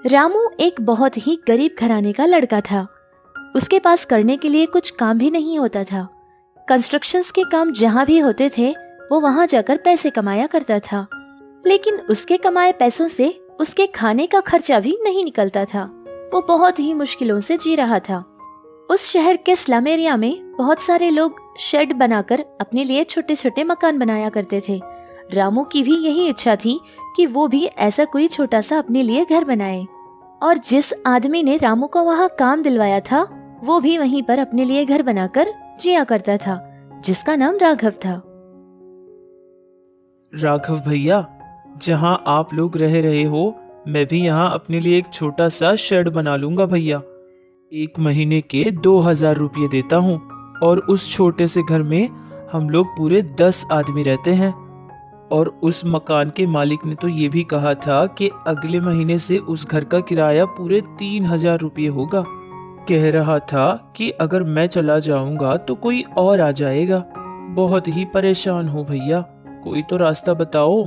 रामू एक बहुत ही गरीब घराने का लड़का था। उसके पास करने के लिए कुछ काम भी नहीं होता था। कंस्ट्रक्शंस के काम जहाँ भी होते थे वो वहाँ जाकर पैसे कमाया करता था, लेकिन उसके कमाए पैसों से उसके खाने का खर्चा भी नहीं निकलता था। वो बहुत ही मुश्किलों से जी रहा था। उस शहर के स्लम एरिया में बहुत सारे लोग शेड बनाकर अपने लिए छोटे छोटे मकान बनाया करते थे। रामू की भी यही इच्छा थी कि वो भी ऐसा कोई छोटा सा अपने लिए घर बनाए, और जिस आदमी ने रामू को वहाँ काम दिलवाया था वो भी वहीं पर अपने लिए घर बनाकर जिया करता था, जिसका नाम राघव था। राघव भैया, जहाँ आप लोग रह रहे हो मैं भी यहाँ अपने लिए एक छोटा सा शेड बना लूंगा भैया। 1 महीने के 2000 रुपये देता हूँ और उस छोटे से घर में हम लोग पूरे 10 आदमी रहते हैं। और उस मकान के मालिक ने तो ये भी कहा था कि अगले महीने से उस घर का किराया पूरे 3000 रुपये होगा। कह रहा था कि अगर मैं चला जाऊंगा तो कोई और आ जाएगा। बहुत ही परेशान हूँ भैया, कोई तो रास्ता बताओ।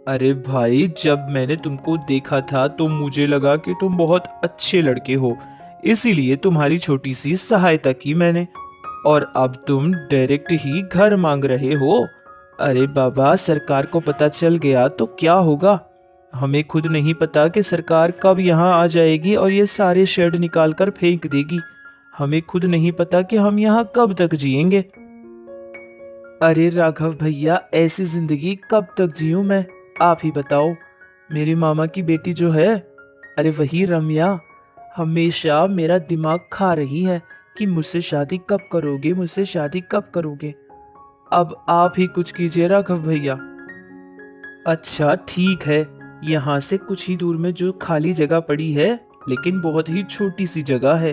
अरे भाई, जब मैंने तुमको देखा था तो मुझे लगा कि तुम बहुत अच्छे लड़के हो, इसीलिए तुम्हारी छोटी सी सहायता की मैंने। और अब तुम डायरेक्ट ही घर मांग रहे हो। अरे बाबा, सरकार को पता चल गया तो क्या होगा? हमें खुद नहीं पता कि सरकार कब यहाँ आ जाएगी और ये सारे शेड निकाल कर फेंक देगी। हमें खुद नहीं पता कि हम यहाँ कब तक जिएंगे। अरे राघव भैया, ऐसी जिंदगी कब तक जीऊं मैं, आप ही बताओ। मेरी मामा की बेटी जो है, अरे वही रम्या, हमेशा मेरा दिमाग खा रही है कि मुझसे शादी कब करोगे, मुझसे शादी कब करोगे। अब आप ही कुछ कीजिए राघव भैया। अच्छा ठीक है, यहाँ से कुछ ही दूर में जो खाली जगह पड़ी है, लेकिन बहुत ही छोटी सी जगह है,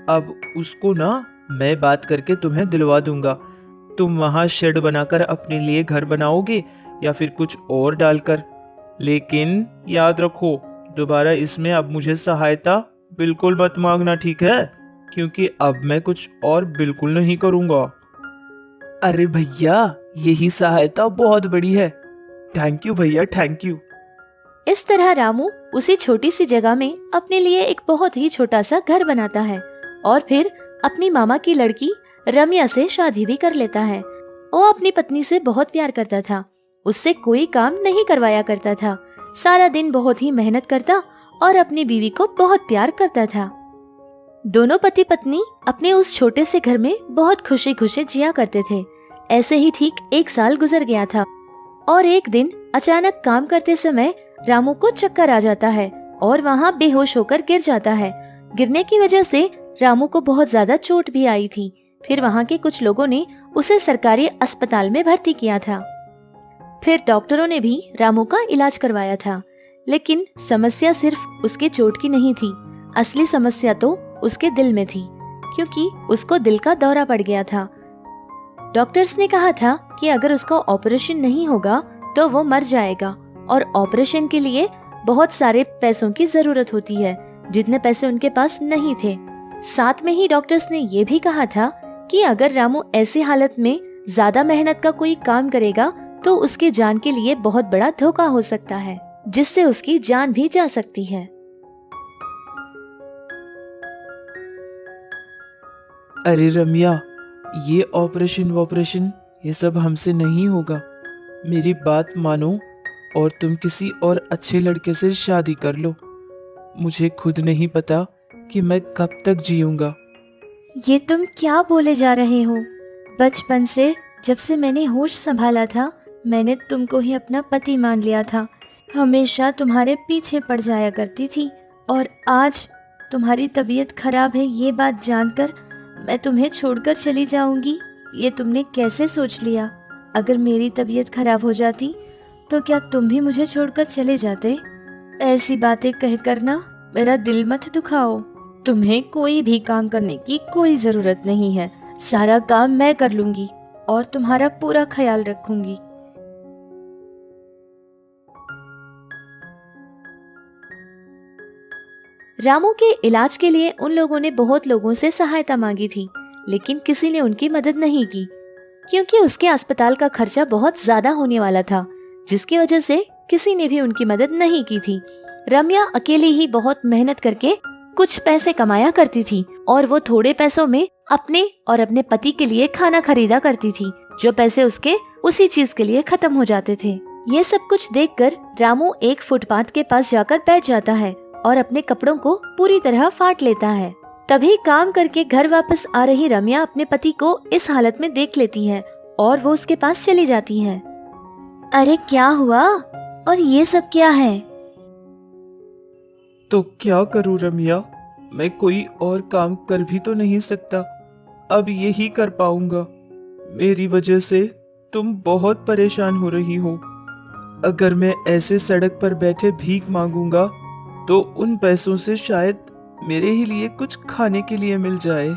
अब उसको ना मैं बात करके तुम्हें दिलवा दूंगा। तुम वहाँ शेड बनाकर अपने लिए घर बनाओगे या फिर कुछ और डालकर। लेकिन याद रखो, दोबारा इसमें अब मुझे सहायता बिल्कुल मत मांगना, ठीक है? क्योंकि अब मैं कुछ और बिल्कुल नहीं करूँगा। अरे भैया, यही सहायता बहुत बड़ी है। थैंक यू भैया, थैंक यू। इस तरह रामू उसी छोटी सी जगह में अपने लिए एक बहुत ही छोटा सा घर बनाता है और फिर अपनी मामा की लड़की रम्या से शादी भी कर लेता है। वो अपनी पत्नी से बहुत प्यार करता था, उससे कोई काम नहीं करवाया करता था, सारा दिन बहुत ही मेहनत करता और अपनी बीवी को बहुत प्यार करता था। दोनों पति पत्नी अपने उस छोटे से घर में बहुत खुशी खुशी जिया करते थे। ऐसे ही ठीक 1 साल गुजर गया था और एक दिन अचानक काम करते समय रामू को चक्कर आ जाता है और वहाँ बेहोश होकर गिर जाता है। गिरने की वजह से रामू को बहुत ज्यादा चोट भी आई थी। फिर वहाँ के कुछ लोगों ने उसे सरकारी अस्पताल में भर्ती किया था। फिर डॉक्टरों ने भी रामू का इलाज करवाया था, लेकिन समस्या सिर्फ उसके चोट की नहीं थी। असली समस्या तो उसके दिल में थी, क्योंकि उसको दिल का दौरा पड़ गया था। डॉक्टर्स ने कहा था कि अगर उसका ऑपरेशन नहीं होगा तो वो मर जाएगा, और ऑपरेशन के लिए बहुत सारे पैसों की जरूरत होती है, जितने पैसे उनके पास नहीं थे। साथ में ही डॉक्टर्स ने ये भी कहा था कि अगर रामू ऐसी हालत में ज्यादा मेहनत का कोई काम करेगा तो उसके जान के लिए बहुत बड़ा धोखा हो सकता है, जिससे उसकी जान भी जा सकती है। अरे रम्या, ये ऑपरेशन ये सब हमसे नहीं होगा। मेरी बात मानो और तुम किसी और अच्छे लड़के से शादी कर लो। मुझे खुद नहीं पता कि मैं कब तक जीऊंगा। ये तुम क्या बोले जा रहे हो? बचपन से जब से मैंने होश संभाला था, मैंने तुमको ही अपना पति मान लिया था। हमेशा तुम्हारे पीछे पड़ जाया करती थी, और आज तुम्हारी तबीयत खराब है ये बात जानकर मैं तुम्हें छोड़कर चली जाऊंगी, ये तुमने कैसे सोच लिया? अगर मेरी तबीयत खराब हो जाती तो क्या तुम भी मुझे छोड़कर चले जाते? ऐसी बातें कहकर ना मेरा दिल मत दुखाओ। तुम्हें कोई भी काम करने की कोई जरूरत नहीं है। सारा काम मैं कर लूंगी और तुम्हारा पूरा ख्याल रखूंगी। रामू के इलाज के लिए उन लोगों ने बहुत लोगों से सहायता मांगी थी, लेकिन किसी ने उनकी मदद नहीं की, क्योंकि उसके अस्पताल का खर्चा बहुत ज्यादा होने वाला था, जिसकी वजह से किसी ने भी उनकी मदद नहीं की थी। रम्या अकेली ही बहुत मेहनत करके कुछ पैसे कमाया करती थी और वो थोड़े पैसों में अपने और अपने पति के लिए खाना खरीदा करती थी, जो पैसे उसके उसी चीज के लिए खत्म हो जाते थे। ये सब कुछ देखकर रामू एक फुटपाथ के पास जाकर बैठ जाता है और अपने कपड़ों को पूरी तरह फाड़ लेता है। तभी काम करके घर वापस आ रही रम्या अपने पति को इस हालत में देख लेती है और वो उसके पास चली जाती है। अरे क्या हुआ और ये सब क्या है? तो क्या करूं रम्या, मैं कोई और काम कर भी तो नहीं सकता, अब यही कर पाऊंगा। मेरी वजह से तुम बहुत परेशान हो रही हो। अगर मैं ऐसे सड़क पर बैठे भीख मांगूंगा तो उन पैसों से शायद मेरे ही लिए कुछ खाने के लिए मिल जाए।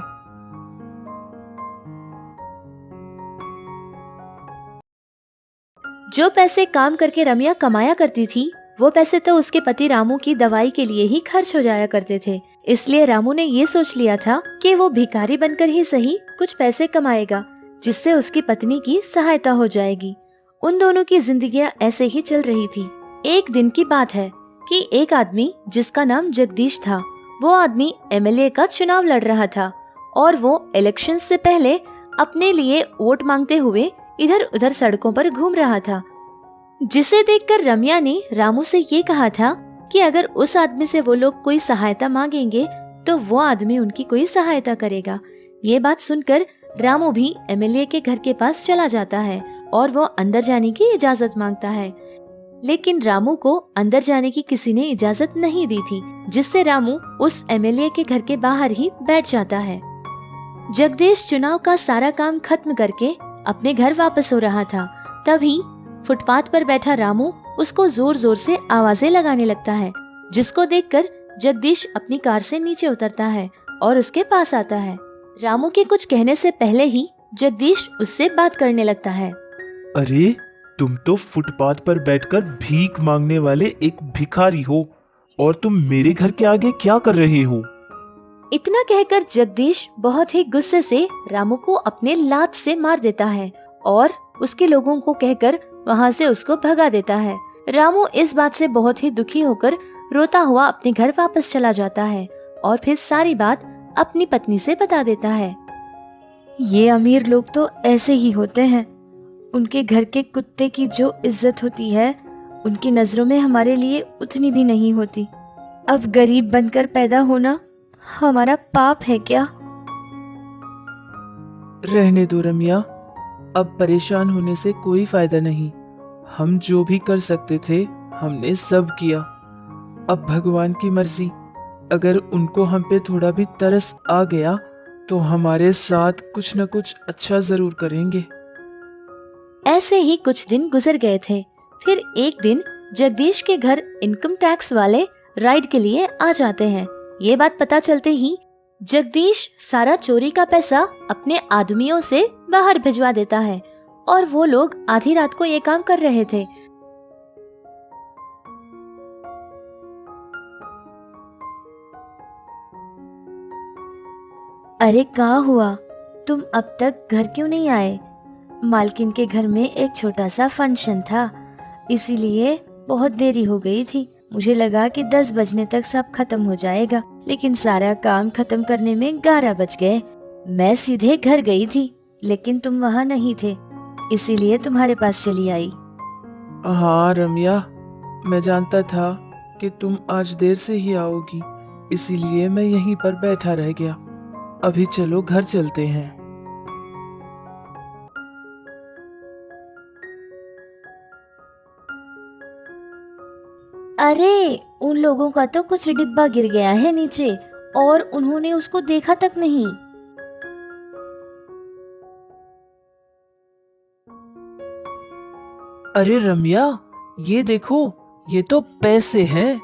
जो पैसे काम करके रम्या कमाया करती थी, वो पैसे तो उसके पति रामू की दवाई के लिए ही खर्च हो जाया करते थे। इसलिए रामू ने ये सोच लिया था कि वो भिखारी बनकर ही सही कुछ पैसे कमाएगा, जिससे उसकी पत्नी की सहायता हो जाएगी। उन दोनों की जिंदगियां ऐसे ही चल रही थी। एक दिन की बात है कि एक आदमी जिसका नाम जगदीश था, वो आदमी एमएलए का चुनाव लड़ रहा था और वो इलेक्शन से पहले अपने लिए वोट मांगते हुए इधर उधर सड़कों पर घूम रहा था, जिसे देखकर रम्या ने रामू से ये कहा था कि अगर उस आदमी से वो लोग कोई सहायता मांगेंगे तो वो आदमी उनकी कोई सहायता करेगा। ये बात सुनकर रामू भी एमएलए के घर के पास चला जाता है और वो अंदर जाने की इजाजत मांगता है, लेकिन रामू को अंदर जाने की किसी ने इजाजत नहीं दी थी, जिससे रामू उस एमएलए के घर के बाहर ही बैठ जाता है। जगदीश चुनाव का सारा काम खत्म करके अपने घर वापस हो रहा था, तभी फुटपाथ पर बैठा रामू उसको जोर जोर से आवाजें लगाने लगता है, जिसको देखकर जगदीश अपनी कार से नीचे उतरता है और उसके पास आता है। रामू के कुछ कहने से पहले ही जगदीश उससे बात करने लगता है। अरे तुम तो फुटपाथ पर बैठकर भीख मांगने वाले एक भिखारी हो और तुम मेरे घर के आगे क्या कर रहे हो? इतना कहकर जगदीश बहुत ही गुस्से से रामू को अपने लात से मार देता है और उसके लोगों को कहकर वहाँ से उसको भगा देता है। रामू इस बात से बहुत ही दुखी होकर रोता हुआ अपने घर वापस चला जाता है और फिर सारी बात अपनी पत्नी से बता देता है। ये अमीर लोग तो ऐसे ही होते हैं, उनके घर के कुत्ते की जो इज्जत होती है उनकी नजरों में हमारे लिए उतनी भी नहीं होती। अब गरीब बनकर पैदा होना हमारा पाप है क्या? रहने दो रम्या, अब परेशान होने से कोई फायदा नहीं। हम जो भी कर सकते थे हमने सब किया। अब भगवान की मर्जी, अगर उनको हम पे थोड़ा भी तरस आ गया तो हमारे साथ कुछ न कुछ अच्छा जरूर करेंगे। ऐसे ही कुछ दिन गुजर गए थे। फिर एक दिन जगदीश के घर इनकम टैक्स वाले राइड के लिए आ जाते हैं। ये बात पता चलते ही जगदीश सारा चोरी का पैसा अपने आदमियों से बाहर भिजवा देता है और वो लोग आधी रात को ये काम कर रहे थे। अरे क्या हुआ, तुम अब तक घर क्यों नहीं आए? मालकिन के घर में एक छोटा सा फंक्शन था, इसीलिए बहुत देरी हो गई थी। मुझे लगा कि 10 बजने तक सब खत्म हो जाएगा, लेकिन सारा काम खत्म करने में 11 बज गए। मैं सीधे घर गई थी, लेकिन तुम वहाँ नहीं थे, इसीलिए तुम्हारे पास चली आई। हाँ रम्या, मैं जानता था कि तुम आज देर से ही आओगी, इसीलिए मैं यहीं पर बैठा रह गया। अभी चलो घर चलते हैं। अरे उन लोगों का तो कुछ डिब्बा गिर गया है नीचे और उन्होंने उसको देखा तक नहीं। अरे रम्या, ये देखो, ये तो पैसे हैं।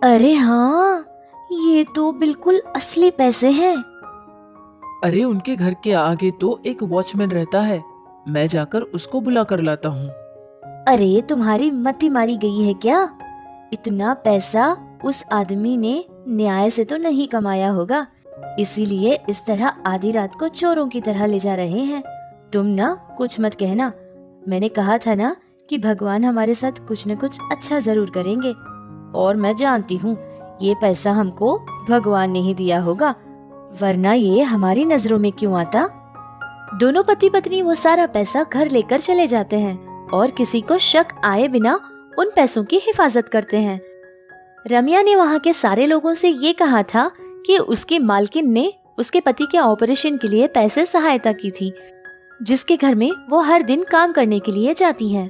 अरे हाँ, ये तो बिल्कुल असली पैसे हैं। अरे उनके घर के आगे तो एक वॉचमैन रहता है, मैं जाकर उसको बुला कर लाता हूँ। अरे तुम्हारी मति मारी गई है क्या? इतना पैसा उस आदमी ने न्याय से तो नहीं कमाया होगा, इसीलिए इस तरह आधी रात को चोरों की तरह ले जा रहे हैं। तुम ना कुछ मत कहना, मैंने कहा था ना कि भगवान हमारे साथ कुछ न कुछ अच्छा जरूर करेंगे। और मैं जानती हूँ ये पैसा हमको भगवान ने ही दिया होगा, वरना ये हमारी नजरों में क्यों आता। दोनों पति पत्नी वो सारा पैसा घर लेकर चले जाते हैं और किसी को शक आए बिना उन पैसों की हिफाजत करते हैं। रम्या ने वहाँ के सारे लोगों से ये कहा था कि उसकी मालकिन ने उसके पति के ऑपरेशन के लिए पैसे सहायता की थी, जिसके घर में वो हर दिन काम करने के लिए जाती है।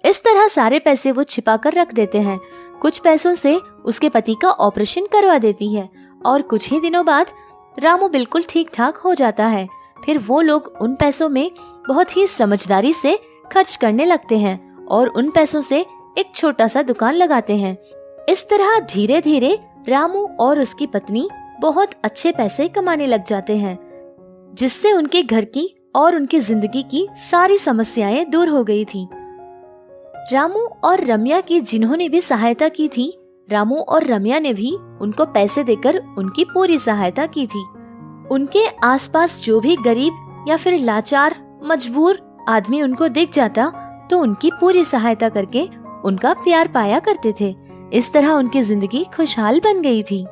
इस तरह सारे पैसे वो छिपा कर रख देते हैं। कुछ पैसों से उसके पति का ऑपरेशन करवा देती है और कुछ ही दिनों बाद रामू बिल्कुल ठीक ठाक हो जाता है। फिर वो लोग उन पैसों में बहुत ही समझदारी से खर्च करने लगते हैं और उन पैसों से एक छोटा सा दुकान लगाते हैं। इस तरह धीरे धीरे रामू और उसकी पत्नी बहुत अच्छे पैसे कमाने लग जाते हैं, जिससे उनके घर की और उनकी जिंदगी की सारी समस्याएं दूर हो गई थी। रामू और रम्या की जिन्होंने भी सहायता की थी, रामू और रम्या ने भी उनको पैसे देकर उनकी पूरी सहायता की थी। उनके आसपास जो भी गरीब या फिर लाचार मजबूर आदमी उनको दिख जाता तो उनकी पूरी सहायता करके उनका प्यार पाया करते थे। इस तरह उनकी जिंदगी खुशहाल बन गई थी।